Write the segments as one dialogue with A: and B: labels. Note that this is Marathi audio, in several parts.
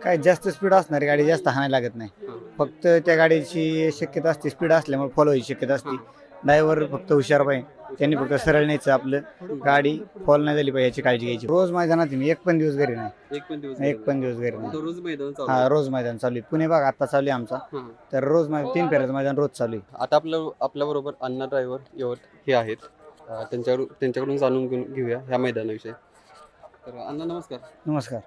A: काय जास्त स्पीड असणारी गाडी जास्त हाणायला लागत नाही.
B: हां.
A: फक्त त्या गाडीची शक्यता असते स्पीड असल्यामुळे फॉलो व्हायची शक्यता असते. ड्रायव्हर फक्त हुशार पाहिजे, त्यांनी फक्त सरळ न्यायचं, आपलं गाडी फॉल नाही झाली पाहिजे याची काळजी घ्यायची. रोज मैदानात मी एक पण दिवस घरी नाही.
B: एक पण दिवस
A: एक पण दिवस घरी नाही.
B: दररोज मैदान चालू
A: हा
B: आहे.
A: रोज मैदान चालू आहे. पुणे भाग आता चालू आहे आमचा.
B: हां.
A: तर रोज 3 फेऱ्याचं मैदान रोज चालू आहे.
B: आता आपल्याबरोबर अण्णा ड्रायव्हर यवत हे आहेत. त्यांच्याकडून जाणून घेऊया ह्या मैदानाविषयी. तर अण्णा नमस्कार.
A: नमस्कार.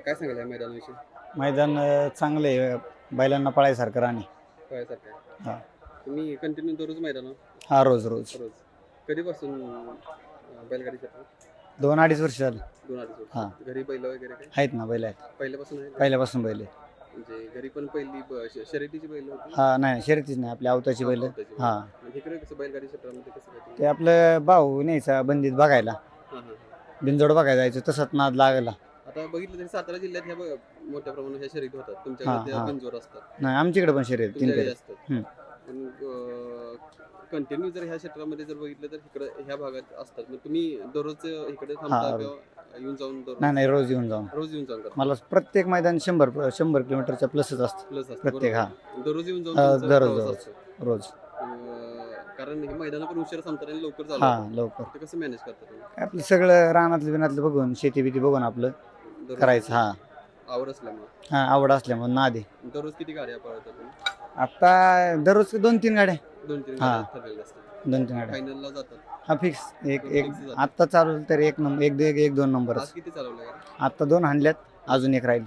B: काय सांगाल या मैदानाविषयी?
A: मैदान चांगलं आहे, बैलांना पळायसारखं राणी.
B: कळायसारखं आहे.
A: हा
B: तुम्ही कंटिन्यू दररोज मैदान
A: हा रोज रोज
B: रोज कधीपासून बैलगाडी क्षेत्रात?
A: 2-2.5 वर्ष झाली.
B: 2-2.5 वर्ष.
A: हां.
B: घरी बैल वगैरे काय
A: आहेत ना, बैल आहेत.
B: पहिल्यापासून आहे?
A: पहिल्यापासून बैल आहे.
B: म्हणजे घरी पण पहिली शर्यतीची बैल होती?
A: हा नाही, शर्यतीच नाही, आपल्या अवताची बैल.
B: आवताची बैल.
A: हा
B: म्हणजे इकडे कसं बैलगाडी क्षेत्रामध्ये कसं काय
A: ते आपलं भाऊ न्यायचा बंदीत बघायला,
B: हां हां.
A: बिनजोड बघायला जायचं, तसंच नाद लागला.
B: आता बघितलं तरी सातारा जिल्ह्यात ह्या मोठ्या प्रमाणात ह्या शर्यती होतात.
A: हां,
B: तुमच्याकडे त्या
A: हां.
B: बिनजोड असतात.
A: नाही, आमच्याकडे पण शर्यत 3
B: तुमच्याकडे
A: फेऱ्या.
B: असतात.
A: हम्म.
B: पण कंटिन्यू जर ह्या क्षेत्रामध्ये जर बघितलं तर इकडे ह्या भागात असतात. मग तुम्ही दररोज इकडे थांबता
A: हां.
B: किंवा येऊन जाऊन दररोज
A: नाही नाही, रोज येऊन जाऊन.
B: रोज येऊन जाऊन करता?
A: मला प्रत्येक मैदान 100 किलोमीटरच्या प्लसच असतं.
B: प्लस असतं
A: प्रत्येक.
B: बरोबर.
A: हा
B: दररोज येऊन जाऊन
A: हा,
B: तुमचा
A: दररोज
B: प्रवास
A: दररोज
B: असतो.
A: रोज.
B: कारण हे मैदान पण उशिरा संपतात आणि लवकर चालू
A: हा
B: होतात.
A: लवकर.
B: ते कसं मॅनेज करता तुम्ही?
A: काय आपलं सगळं रानातलं बिनातलं बघून, शेती बिती बघून आपलं
B: दररोज
A: करायचं. हा
B: आवड असल्यामुळे
A: हा आवड असल्यामुळे नाद आहे.
B: दररोज किती गाड्या पळवता तुम्ही?
A: आता दररोज 2-3 गाड्या.
B: 2-3
A: हां.
B: गाड्या ठरलेल्या असतात.
A: 2-3 गाड्या.
B: फायनलला जातात.
A: हा फिक्स. एक एक
B: Fix जातं.
A: आत्ता चालू तर एक नंबर, एक 2 नंबरच.
B: आज किती चालवल्या गाड्या?
A: आत्ता 2 हाणल्यात, अजून एक राहिली.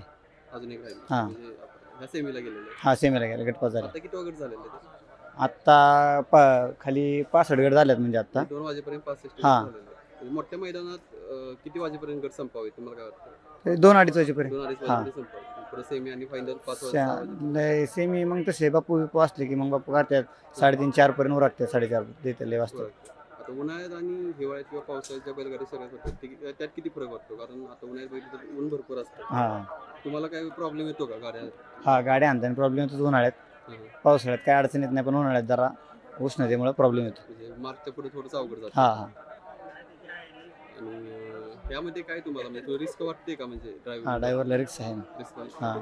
B: अजून एक राहिली.
A: हां.
B: म्हणजे ह्या सेमीला गेलेले.
A: हा सेमीला गेला, गटपास झाला.
B: आता किती वगैरे झालेले ते?
A: आत्ता खाली 65 गट झाल्यात म्हणजे आत्ता.
B: 2 वाजेपर्यंत 65
A: हां.
B: झालेले. म्हणजे मोठ्या मैदानात किती वाजेपर्यंत गट संपावे तुम्हाला काय वाटतं?
A: 2-2.5 वाजेपर्यंत.
B: 2-2.5
A: हां.
B: वाजेपर्यंत संपावे. पुढे सेमी आणि फायनल 5 वाजता.
A: सेमी मग तसे बापू असले की मग बापू करतात 3:30-4 पर्यंत उरकतात, 4:30 देते लय वाजतात.
B: आता उन्हाळ्यात आणि हिवाळ्यात किंवा पावसाळ्याच्या बैलगाडी शर्यत होतात त्यात किती फरक वाटतो? कारण आता उन्हाळ्यात बघितलं तर ऊन भरपूर असतं.
A: हा
B: तुम्हाला काय प्रॉब्लेम येतो का गाड्या?
A: हा गाड्या आणताना प्रॉब्लेम येतो उन्हाळ्यात.
B: हां.
A: पावसाळ्यात काय अडचण येत नाही, पण उन्हाळ्यात जरा उष्णतेमुळे प्रॉब्लेम येतो.
B: म्हणजे मार्चच्या पुढे थोडंसं अवघड जातं.
A: हा हा
B: आणि त्यामध्ये काय तुम्हाला म्हणजे रिस्क वाटते का म्हणजे
A: हा
B: ड्रायव्हर?
A: ड्रायव्हरला रिक्स आहे ना.
B: रिस्क
A: हा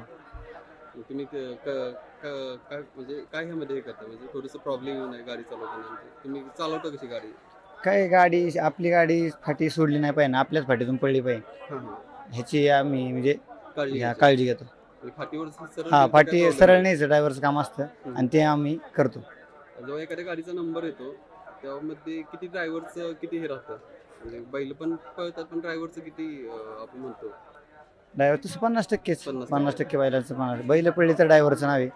B: तुम्ही काय म्हणजे काय ह्यामध्ये हे करता म्हणजे थोडंसं प्रॉब्लेम येऊ नये गाडी चालवताना म्हणजे तुम्ही चालवता कशी गाडी?
A: काय गाडी, आपली गाडी फाटी सोडली नाही पाहिजे ना, आपल्याच फाटीतून पडली पाहिजे
B: हां हां.
A: ह्याची आम्ही म्हणजे
B: काळजी घ्यायची.
A: काळजी घेतो.
B: म्हणजे फाटीवर सरळ
A: हा
B: गेलं तर काय
A: फाटी
B: problem
A: सरळ
B: नाही.
A: न्यायचं ड्रायव्हरचं काम असतं आणि ते आम्ही करतो.
B: जेव्हा एखाद्या गाडीचा नंबर येतो त्यामध्ये किती ड्रायव्हरचं किती हे राहतं? म्हणजे बैल पण पळतात पण ड्रायव्हरचं किती आपण म्हणतो?
A: ड्रायव्हर तसं 50%च.
B: 50%
A: 50% बैलाचं 50%. बैल पडली तर ड्रायव्हरचं नाव आहे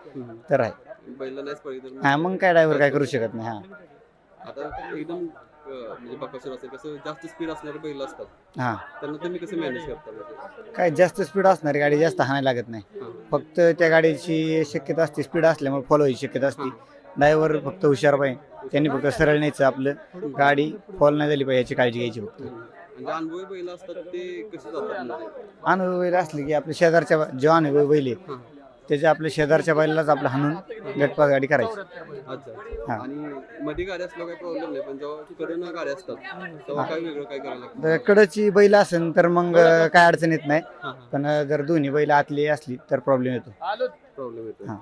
A: तर आहे.
B: बैलला नाहीच पळली तर
A: हा मग काय ड्रायव्हर काय करू शकत नाही. हा
B: आता एकदम म्हणजे बकासूर असेल कसं जास्त स्पीड असणारे बैल असतात
A: हा
B: त्यांना तुम्ही कसं मॅनेज करता? म्हणजे
A: काय जास्त स्पीड असणारी गाडी जास्त हाणायला लागत नाही.
B: हां.
A: फक्त त्या गाडीची शक्यता असते स्पीड असल्यामुळे फॉलो व्हायची शक्यता असते. ड्रायव्हर फक्त हुशार पाहिजे, त्यांनी फक्त सरळ न्यायचं, आपलं गाडी फॉल नाही झाली पाहिजे याची काळजी घ्यायची फक्त.
B: म्हणजे अनुभवी बैल असतात ते कसे जातात म्हणजे?
A: अनुभवी बैल असले की आपल्या शेजारच्या जो अनुभवी बैल आहे
B: हां.
A: त्याच्या आपल्या शेजारच्या बैलालाच आपलं हाणून गटपास गाडी करायची.
B: अच्छा.
A: हां.
B: आणि मध्ये गाड्या असल्या काही प्रॉब्लेम नाही पण जेव्हा कडनं गाड्या असतात तेव्हा काय वेगळं काय करायला लागतं?
A: तर कडची बैल असेल तर मग काय अडचण येत नाही,
B: हां हां.
A: पण जर दोन्ही बैल आतली असली तर प्रॉब्लेम येतो.
B: प्रॉब्लेम येतो.
A: हां.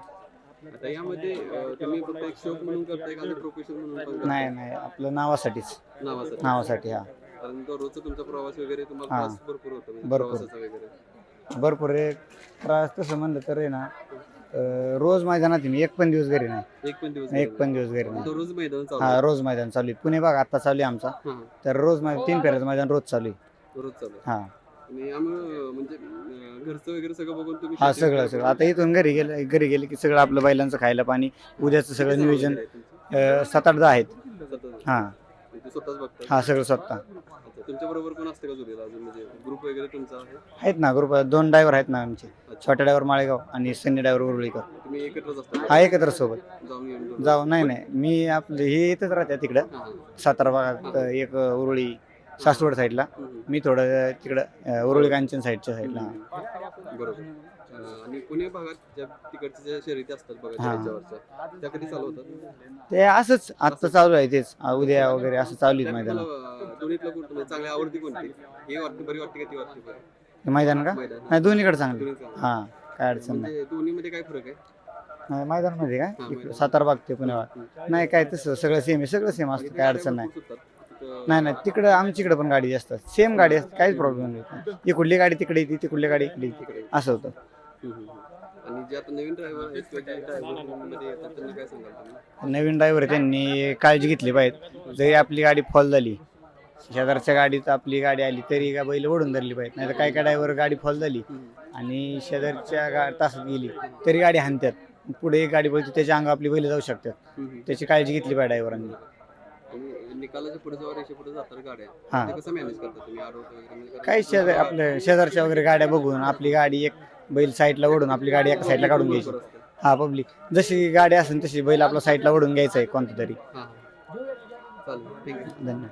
B: आता यामध्ये तुम्ही फक्त एक शौक म्हणून करताय का प्रोफेशन म्हणून पण करताय?
A: नाही नाही, आपलं नावासाठीच.
B: नावासाठी.
A: नावासाठी. हा
B: कारण दररोजचा तुमचा प्रवास वगैरे तुम्हाला
A: हां.
B: त्रास भरपूर होतो म्हणजे
A: भरपूर.
B: प्रवासाचा वगैरे.
A: भरपूर एक त्रास तसं म्हणलं तर आहे ना, रोज मैदानात आहे मी, एक पण दिवस घरी नाही.
B: एक पण दिवस
A: एक पण दिवस घरी नाही.
B: दररोज मैदान चालू
A: हा
B: आहे.
A: रोज मैदान चालू आहे. पुणे भाग आता चालू आहे आमचा.
B: हां.
A: तर रोज 3 फेऱ्याचं मैदान रोज चालू आहे.
B: दररोज चालू आहे.
A: हा
B: आणि आम्ही म्हणजे घरचं वगैरे सगळं बघून तुम्ही
A: हा
B: शेती
A: सगळं
B: वगैरे
A: सगळं आता इथून घरी गेले की सगळं आपलं बैलांचं खायला पाणी, उद्याचं सगळं
B: किती
A: नियोजन.
B: जनावरं आहेत तुमची?
A: 7-8 आहेत.
B: स्वतः-
A: हा
B: म्हणजे स्वतःच बघता?
A: हा सगळं स्वतः.
B: अच्छा. तुमच्या बरोबर कोण असते का जोडीला अजून म्हणजे ग्रुप वगैरे तुमचा आहे?
A: आहेत ना ग्रुप, 2 ड्रायव्हर आहेत ना आमचे.
B: अच्छा.
A: छोटा ड्रायव्हर माळेगाव आणि सन्नी ड्रायव्हर उरुळीकर.
B: तुम्ही एकत्रच असता?
A: हा एकत्र सोबत
B: जाऊन येऊन
A: जाऊ. नाही नाही, मी आपलं हे इथंच राहते तिकडं
B: हां, हां.
A: सातारा भागात. एक उरुळी सासवड साईडला, मी थोडं तिकडं उरुळी कांचन साईडच्या साईडला.
B: बरोबर. आणि पुणे भागात ज्या तिकडच्या ज्या शर्यती असतात बघा
A: हां.
B: त्याच्यावरच्या त्या कधी चालू होतात?
A: ते असंच आत्ता चालू आहे तेच, उद्या वगैरे असं चालू आहे
B: त्यात
A: मैदान.
B: मला दोन्हीतलं कोणतं म्हणजे चांगली आवडती कोणती? हे वाटते बरी वाटते का ती वाटते बरी?
A: हे मैदान का
B: मैदान
A: नाही दोन्हीकडे चांगलं
B: दोन्ही चांगलं.
A: हां काय अडचण नाही
B: म्हणजे दोन्हीमध्ये काय फरक आहे
A: नाही मैदानमध्ये
B: हा,
A: काय इकडं
B: मैदान.
A: सातारा भाग ते पुणे भाग नाही काय तसं सगळं सेम आहे सगळं सेम असतं काय अडचण नाही नाही नाही तिकडं आमच्याकडे पण गाडी असतात सेम गाडी असते काहीच प्रॉब्लेम नाही इकडली गाडी तिकडे येते तिकडली गाडी इकडे येते असं होतं
B: आणि जे आता नवीन ड्रायव्हर आहेत किंवा जे ड्रायव्हर मध्ये येतात त्यांना काय सांगाल तुम्ही
A: नवीन ड्रायव्हर त्यांनी काळजी घेतली पाहिजे जरी आपली गाडी फॉल झाली शेजारच्या गाडीत आपली गाडी आली तरी का बैल ओढून धरली पाहिजे नाही तर काय काय ड्रायव्हर गाडी फॉल झाली आणि शेजारच्या तासात गेली तरी गाडी हाणतात पुढे एक गाडी बोलते त्याच्या अंगा आपली बैल जाऊ शकतात त्याची काळजी घेतली पाहिजे ड्रायव्हरांनी
B: आणि निकालाच्या पुढे जेव्हा रेषे पुढे जातात गाड्या
A: हां.
B: ते कसं मॅनेज करता तुम्ही आडवत वगैरे म्हणजे
A: काही शेजार आपल्या शेजारच्या वगैरे गाड्या बघून आपली गाडी एक बैल साईडला ओढून आपली गाडी एका साईडला काढून घ्यायची हा पब्लिक जशी गाडी असेल तशी बैल आपला साईडला ओढून घ्यायचा आहे कोणता तरी
B: हां चालेल थँक्यू
A: धन्यवाद